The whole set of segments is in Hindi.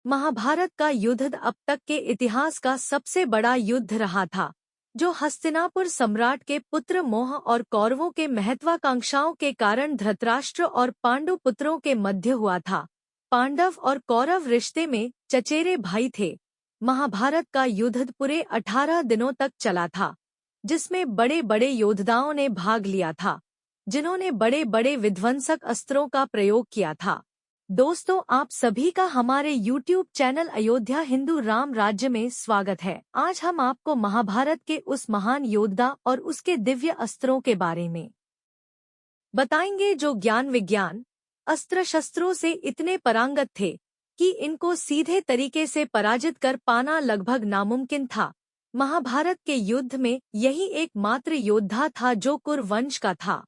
महाभारत का युद्ध अब तक के इतिहास का सबसे बड़ा युद्ध रहा था, जो हस्तिनापुर सम्राट के पुत्र मोह और कौरवों के महत्वाकांक्षाओं के कारण धृतराष्ट्र और पांडु पुत्रों के मध्य हुआ था। पांडव और कौरव रिश्ते में चचेरे भाई थे। महाभारत का युद्ध पूरे 18 दिनों तक चला था, जिसमें बड़े बड़े योद्धाओं ने भाग लिया था, जिन्होंने बड़े बड़े विध्वंसक अस्त्रों का प्रयोग किया था। दोस्तों, आप सभी का हमारे YouTube चैनल अयोध्या हिंदू राम राज्य में स्वागत है। आज हम आपको महाभारत के उस महान योद्धा और उसके दिव्य अस्त्रों के बारे में बताएंगे जो ज्ञान विज्ञान अस्त्र शस्त्रों से इतने पारंगत थे कि इनको सीधे तरीके से पराजित कर पाना लगभग नामुमकिन था। महाभारत के युद्ध में यही एकमात्र योद्धा था जो कुरु वंश का था।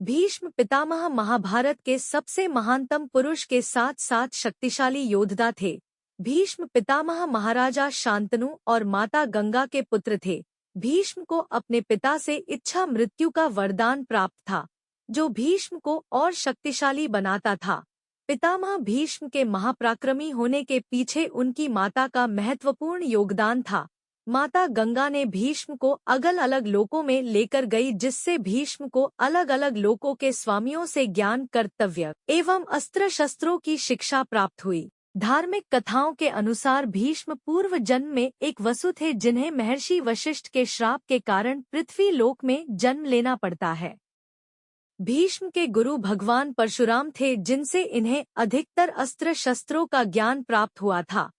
भीष्म पितामह महाभारत के सबसे महानतम पुरुष के साथ साथ शक्तिशाली योद्धा थे। भीष्म पितामह महाराजा शांतनु और माता गंगा के पुत्र थे। भीष्म को अपने पिता से इच्छा मृत्यु का वरदान प्राप्त था, जो भीष्म को और शक्तिशाली बनाता था। पितामह भीष्म के महापराक्रमी होने के पीछे उनकी माता का महत्वपूर्ण योगदान था। माता गंगा ने भीष्म को अलग अलग लोकों में लेकर गई, जिससे भीष्म को अलग अलग लोकों के स्वामियों से ज्ञान, कर्तव्य एवं अस्त्र शस्त्रों की शिक्षा प्राप्त हुई। धार्मिक कथाओं के अनुसार भीष्म पूर्व जन्म में एक वसु थे, जिन्हें महर्षि वशिष्ठ के श्राप के कारण पृथ्वी लोक में जन्म लेना पड़ता है। भीष्म के गुरु भगवान परशुराम थे, जिनसे इन्हें अधिकतर अस्त्र शस्त्रों का ज्ञान प्राप्त हुआ था।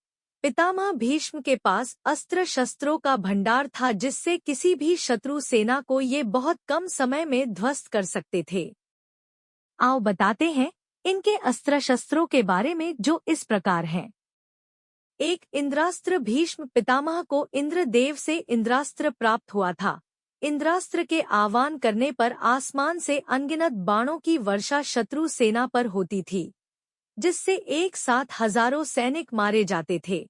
पितामह भीष्म के पास अस्त्र शस्त्रों का भंडार था, जिससे किसी भी शत्रु सेना को ये बहुत कम समय में ध्वस्त कर सकते थे। आओ बताते हैं इनके अस्त्र शस्त्रों के बारे में, जो इस प्रकार हैं। एक, इंद्रास्त्र। भीष्म पितामह को इंद्रदेव से इंद्रास्त्र प्राप्त हुआ था। इंद्रास्त्र के आह्वान करने पर आसमान से अनगिनत बाणों की वर्षा शत्रु सेना पर होती थी, जिससे एक साथ हजारों सैनिक मारे जाते थे।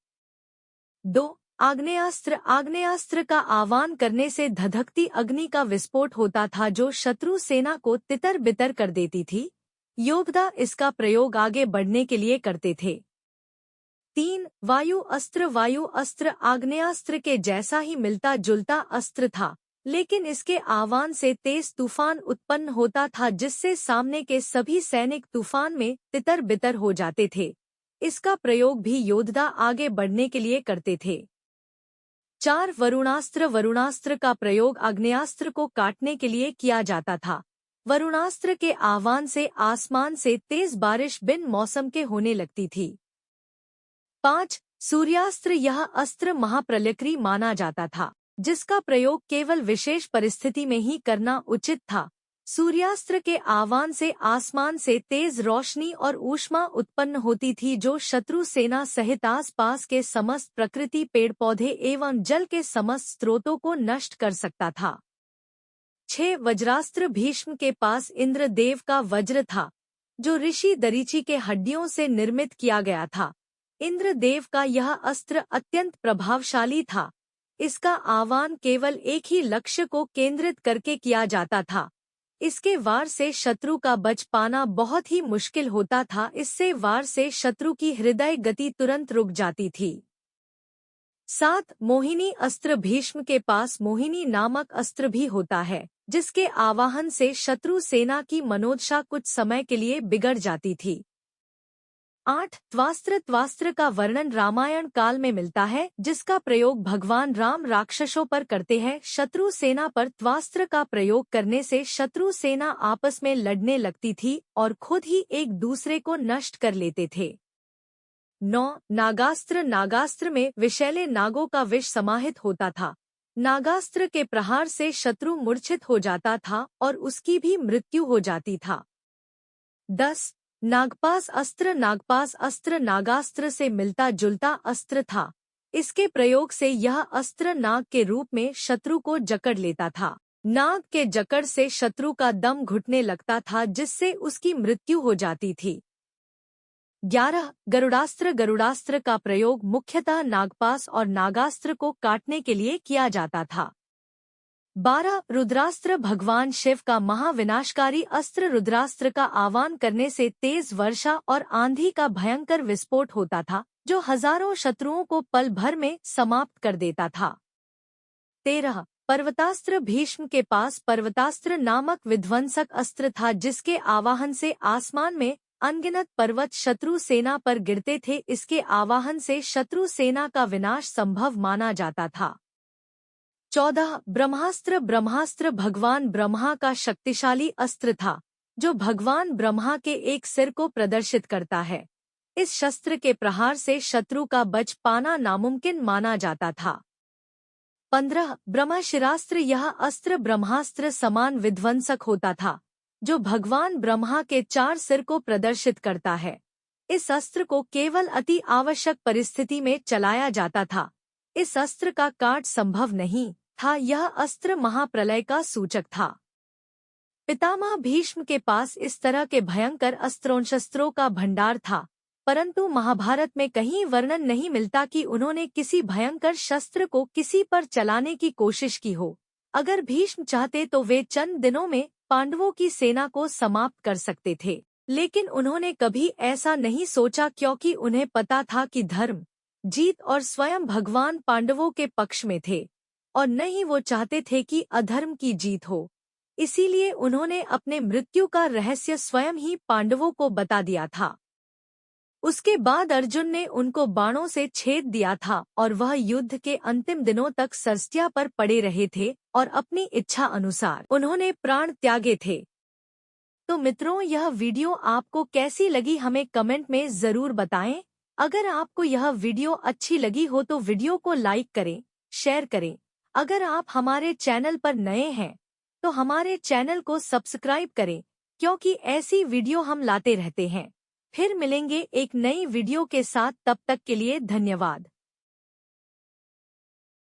2, आग्नेयास्त्र। आग्नेयास्त्र का आह्वान करने से धधकती अग्नि का विस्फोट होता था, जो शत्रु सेना को तितर बितर कर देती थी। योद्धा इसका प्रयोग आगे बढ़ने के लिए करते थे। 3, वायु अस्त्र। वायु अस्त्र आग्नेयास्त्र के जैसा ही मिलता जुलता अस्त्र था, लेकिन इसके आह्वान से तेज तूफान उत्पन्न होता था, जिससे सामने के सभी सैनिक तूफान में तितर बितर हो जाते थे। इसका प्रयोग भी योद्धा आगे बढ़ने के लिए करते थे। 4, वरुणास्त्र। वरुणास्त्र का प्रयोग आग्नेयास्त्र को काटने के लिए किया जाता था। वरुणास्त्र के आह्वान से आसमान से तेज बारिश बिन मौसम के होने लगती थी। 5, सूर्यास्त्र। यह अस्त्र महाप्रलयकारी माना जाता था, जिसका प्रयोग केवल विशेष परिस्थिति में ही करना उचित था। सूर्यास्त्र के आह्वान से आसमान से तेज रोशनी और ऊष्मा उत्पन्न होती थी, जो शत्रु सेना सहित आसपास के समस्त प्रकृति, पेड़ पौधे एवं जल के समस्त स्रोतों को नष्ट कर सकता था। 6, वज्रास्त्र। भीष्म के पास इंद्रदेव का वज्र था, जो ऋषि दरीची के हड्डियों से निर्मित किया गया था। इंद्रदेव का यह अस्त्र अत्यंत प्रभावशाली था। इसका आह्वान केवल एक ही लक्ष्य को केंद्रित करके किया जाता था। इसके वार से शत्रु का बच पाना बहुत ही मुश्किल होता था। इससे वार से शत्रु की हृदय गति तुरंत रुक जाती थी। 7, मोहिनी अस्त्र। भीष्म के पास मोहिनी नामक अस्त्र भी होता है, जिसके आवाहन से शत्रु सेना की मनोदशा कुछ समय के लिए बिगड़ जाती थी। 8, त्वास्त्र। त्वास्त्र का वर्णन रामायण काल में मिलता है, जिसका प्रयोग भगवान राम राक्षसों पर करते हैं। शत्रु सेना पर त्वास्त्र का प्रयोग करने से शत्रु सेना आपस में लड़ने लगती थी और खुद ही एक दूसरे को नष्ट कर लेते थे। 9, नागास्त्र। नागास्त्र में विषैले नागों का विष समाहित होता था। नागास्त्र के प्रहार से शत्रु मूर्छित हो जाता था और उसकी भी मृत्यु हो जाती था। 10, नागपाश अस्त्र। नागपाश अस्त्र नागास्त्र से मिलता जुलता अस्त्र था। इसके प्रयोग से यह अस्त्र नाग के रूप में शत्रु को जकड़ लेता था। नाग के जकड़ से शत्रु का दम घुटने लगता था, जिससे उसकी मृत्यु हो जाती थी। 11, गरुड़ास्त्र। गरुड़ास्त्र का प्रयोग मुख्यतः नागपाश और नागास्त्र को काटने के लिए किया जाता था। 12 रुद्रास्त्र भगवान शिव का महाविनाशकारी अस्त्र रुद्रास्त्र का आह्वान करने से तेज वर्षा और आंधी का भयंकर विस्फोट होता था, जो हजारों शत्रुओं को पल भर में समाप्त कर देता था। 13 पर्वतास्त्र भीष्म के पास पर्वतास्त्र नामक विध्वंसक अस्त्र था, जिसके आवाहन से आसमान में अनगिनत पर्वत शत्रु सेना पर गिरते थे। इसके आवाहन से शत्रु सेना का विनाश संभव माना जाता था। 14 ब्रह्मास्त्र ब्रह्मास्त्र भगवान ब्रह्मा का शक्तिशाली अस्त्र था, जो भगवान ब्रह्मा के एक सिर को प्रदर्शित करता है। इस शस्त्र के प्रहार से शत्रु का बच पाना नामुमकिन माना जाता था। 15 ब्रह्मशिरास्त्र यह अस्त्र ब्रह्मास्त्र समान विध्वंसक होता था, जो भगवान ब्रह्मा के 4 सिर को प्रदर्शित करता है। इस अस्त्र को केवल अति आवश्यक परिस्थिति में चलाया जाता था। इस अस्त्र का काट संभव नहीं था। यह अस्त्र महाप्रलय का सूचक था। पितामह भीष्म के पास इस तरह के भयंकर अस्त्रों का भंडार था, परंतु महाभारत में कहीं वर्णन नहीं मिलता कि उन्होंने किसी भयंकर शस्त्र को किसी पर चलाने की कोशिश की हो। अगर भीष्म चाहते तो वे चंद दिनों में पांडवों की सेना को समाप्त कर सकते थे, लेकिन उन्होंने कभी ऐसा नहीं सोचा, क्योंकि उन्हें पता था कि धर्म जीत और स्वयं भगवान पांडवों के पक्ष में थे, और न ही वो चाहते थे कि अधर्म की जीत हो। इसीलिए उन्होंने अपने मृत्यु का रहस्य स्वयं ही पांडवों को बता दिया था। उसके बाद अर्जुन ने उनको बाणों से छेद दिया था और वह युद्ध के अंतिम दिनों तक सरस्या पर पड़े रहे थे और अपनी इच्छा अनुसार उन्होंने प्राण त्यागे थे। तो मित्रों, यह वीडियो आपको कैसी लगी हमें कमेंट में जरूर बताएं। अगर आपको यह वीडियो अच्छी लगी हो तो वीडियो को लाइक करें, शेयर करें। अगर आप हमारे चैनल पर नए हैं तो हमारे चैनल को सब्सक्राइब करें, क्योंकि ऐसी वीडियो हम लाते रहते हैं। फिर मिलेंगे एक नई वीडियो के साथ, तब तक के लिए धन्यवाद।